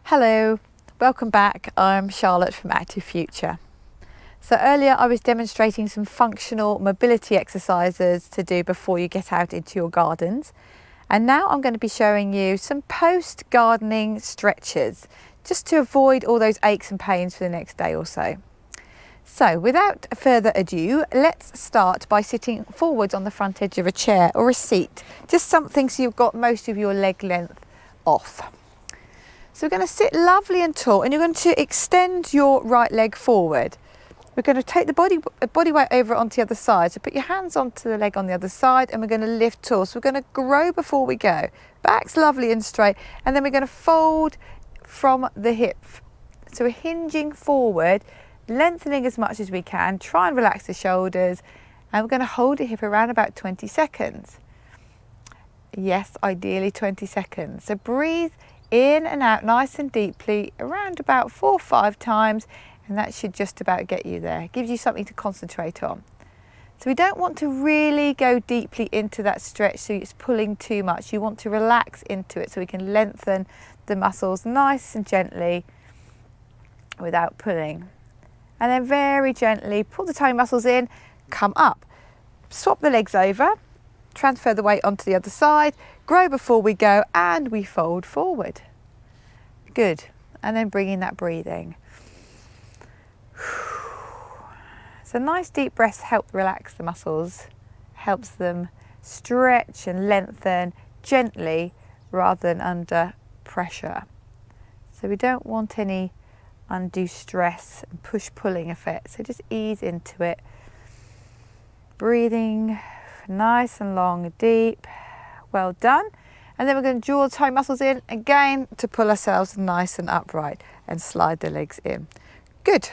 Hello, welcome back. I'm Charlotte from Active Future. So earlier I was demonstrating some functional mobility exercises to do before you get out into your gardens. And now I'm going to be showing you some post-gardening stretches, just to avoid all those aches and pains for the next day or so. So without further ado, let's start by sitting forwards on the front edge of a chair or a seat, just something so you've got most of your leg length off. So we're going to sit lovely and tall, and you're going to extend your right leg forward. We're going to take the body weight over onto the other side. So put your hands onto the leg on the other side, and we're going to lift tall. So we're going to grow before we go. Back's lovely and straight, and then we're going to fold from the hip. So we're hinging forward, lengthening as much as we can. Try and relax the shoulders, and we're going to hold it here for around about 20 seconds. Yes, ideally 20 seconds. So breathe in and out nice and deeply, around about 4 or 5 times, and that should just about get you there. It gives you something to concentrate on. So we don't want to really go deeply into that stretch so it's pulling too much. You want to relax into it so we can lengthen the muscles nice and gently without pulling. And then very gently pull the tummy muscles in, come up, swap the legs over, transfer the weight onto the other side, grow before we go, and we fold forward. Good. And then bring in that breathing. So nice deep breaths help relax the muscles, helps them stretch and lengthen gently rather than under pressure. So we don't want any undue stress and push-pulling effect. So just ease into it. Breathing nice and long and deep. Well done. And then we're going to draw the toe muscles in again to pull ourselves nice and upright and slide the legs in. Good.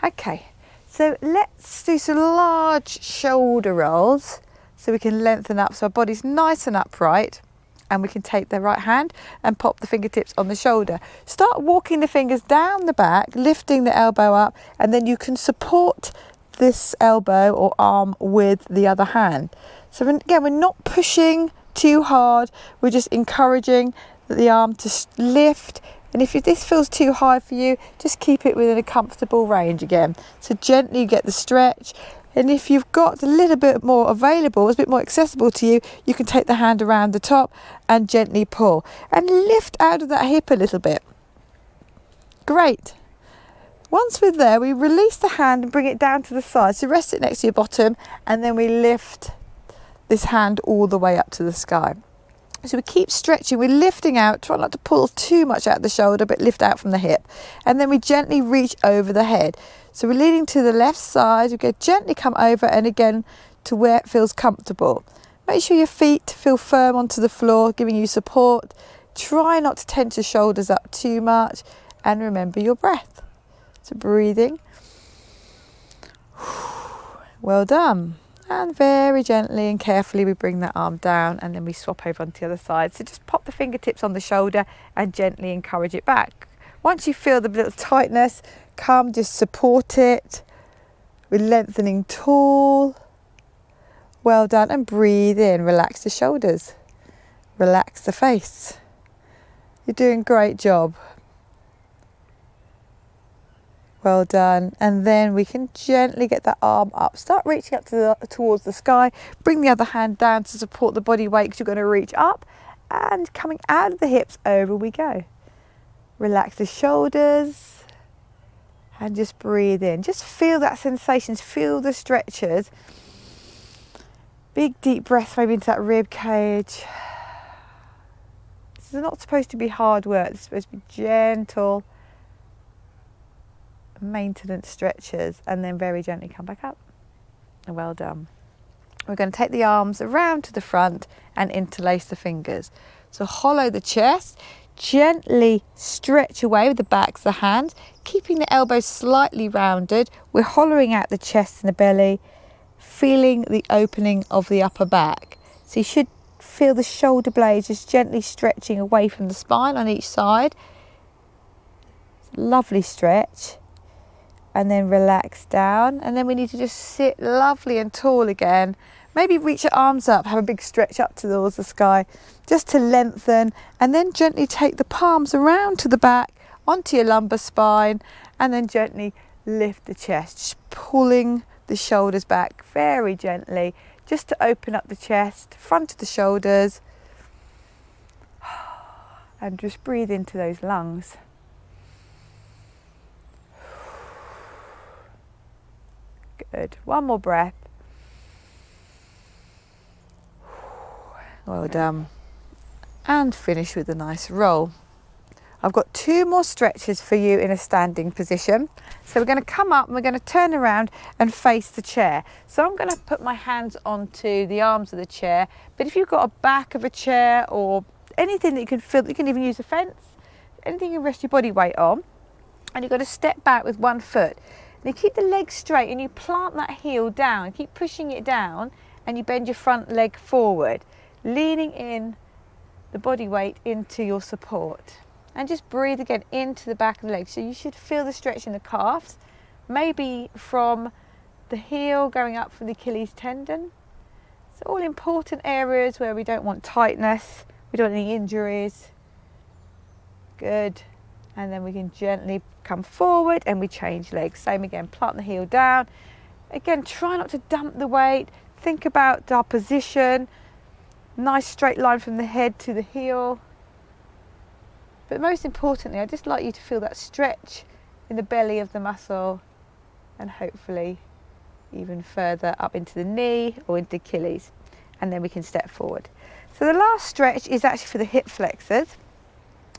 Okay, so let's do some large shoulder rolls so we can lengthen up so our body's nice and upright, and we can take the right hand and pop the fingertips on the shoulder. Start walking the fingers down the back, lifting the elbow up, and then you can support this elbow or arm with the other hand. So again, we're not pushing too hard, we're just encouraging the arm to lift, and if this feels too high for you, just keep it within a comfortable range again. So gently get the stretch, and if you've got a little bit more available, it's a bit more accessible to you, you can take the hand around the top and gently pull and lift out of that hip a little bit. Great. Once we're there, we release the hand and bring it down to the side. So rest it next to your bottom, and then we lift this hand all the way up to the sky. So we keep stretching, we're lifting out, try not to pull too much out the shoulder, but lift out from the hip. And then we gently reach over the head. So we're leaning to the left side, we go gently come over, and again to where it feels comfortable. Make sure your feet feel firm onto the floor, giving you support. Try not to tense your shoulders up too much, and remember your breath. So breathing. Well done. And very gently and carefully we bring that arm down, and then we swap over onto the other side. So just pop the fingertips on the shoulder and gently encourage it back. Once you feel the little tightness, come, just support it. We're lengthening tall. Well done. And breathe in, relax the shoulders, relax the face. You're doing a great job. Well done. And then we can gently get that arm up. Start reaching up towards the sky. Bring the other hand down to support the body weight, because you're going to reach up, and coming out of the hips, over we go. Relax the shoulders and just breathe in. Just feel that sensation, feel the stretches. Big deep breath maybe into that rib cage. This is not supposed to be hard work. It's supposed to be gentle maintenance stretches, and then very gently come back up. And well done. We're going to take the arms around to the front and interlace the fingers. So hollow the chest, gently stretch away with the backs of the hands, keeping the elbows slightly rounded. We're hollowing out the chest and the belly, feeling the opening of the upper back. So you should feel the shoulder blades just gently stretching away from the spine on each side. Lovely stretch. And then relax down, and then we need to just sit lovely and tall again. Maybe reach your arms up, have a big stretch up towards the sky, just to lengthen, and then gently take the palms around to the back, onto your lumbar spine, and then gently lift the chest, just pulling the shoulders back very gently, just to open up the chest, front of the shoulders, and just breathe into those lungs. Good. One more breath. Well done. And finish with a nice roll. I've got 2 more stretches for you in a standing position. So we're going to come up and we're going to turn around and face the chair. So I'm going to put my hands onto the arms of the chair, but if you've got a back of a chair or anything that you can feel, you can even use a fence, anything you can rest your body weight on, and you've got to step back with one foot. And you keep the leg straight and you plant that heel down, keep pushing it down, and you bend your front leg forward, leaning in the body weight into your support. And just breathe again into the back of the leg. So you should feel the stretch in the calves, maybe from the heel going up from the Achilles tendon. So all important areas where we don't want tightness, we don't want any injuries. Good. And then we can gently come forward and we change legs. Same again, plant the heel down. Again, try not to dump the weight. Think about our position. Nice straight line from the head to the heel. But most importantly, I'd just like you to feel that stretch in the belly of the muscle, and hopefully even further up into the knee or into Achilles. And then we can step forward. So the last stretch is actually for the hip flexors.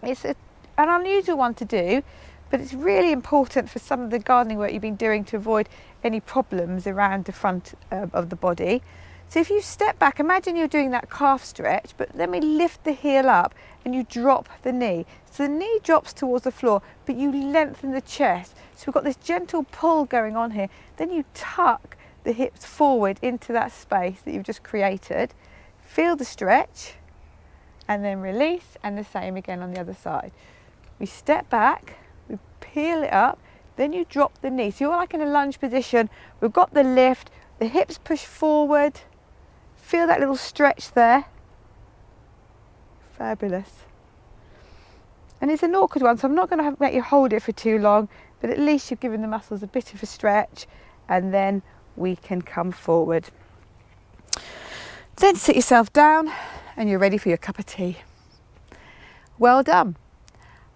It's an unusual one to do, but it's really important for some of the gardening work you've been doing to avoid any problems around the front of the body. So if you step back, imagine you're doing that calf stretch, but then we lift the heel up and you drop the knee. So the knee drops towards the floor, but you lengthen the chest. So we've got this gentle pull going on here. Then you tuck the hips forward into that space that you've just created. Feel the stretch and then release, and the same again on the other side. We step back, we peel it up, then you drop the knee. So you're like in a lunge position. We've got the lift, the hips push forward. Feel that little stretch there. Fabulous. And it's an awkward one, so I'm not going to make you hold it for too long, but at least you've given the muscles a bit of a stretch, and then we can come forward. Then sit yourself down and you're ready for your cup of tea. Well done.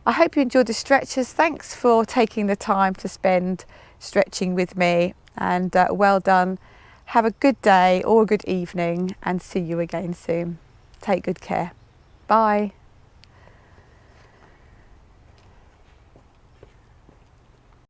I hope you enjoyed the stretches. Thanks for taking the time to spend stretching with me, and well done. Have a good day or a good evening, and see you again soon. Take good care. Bye.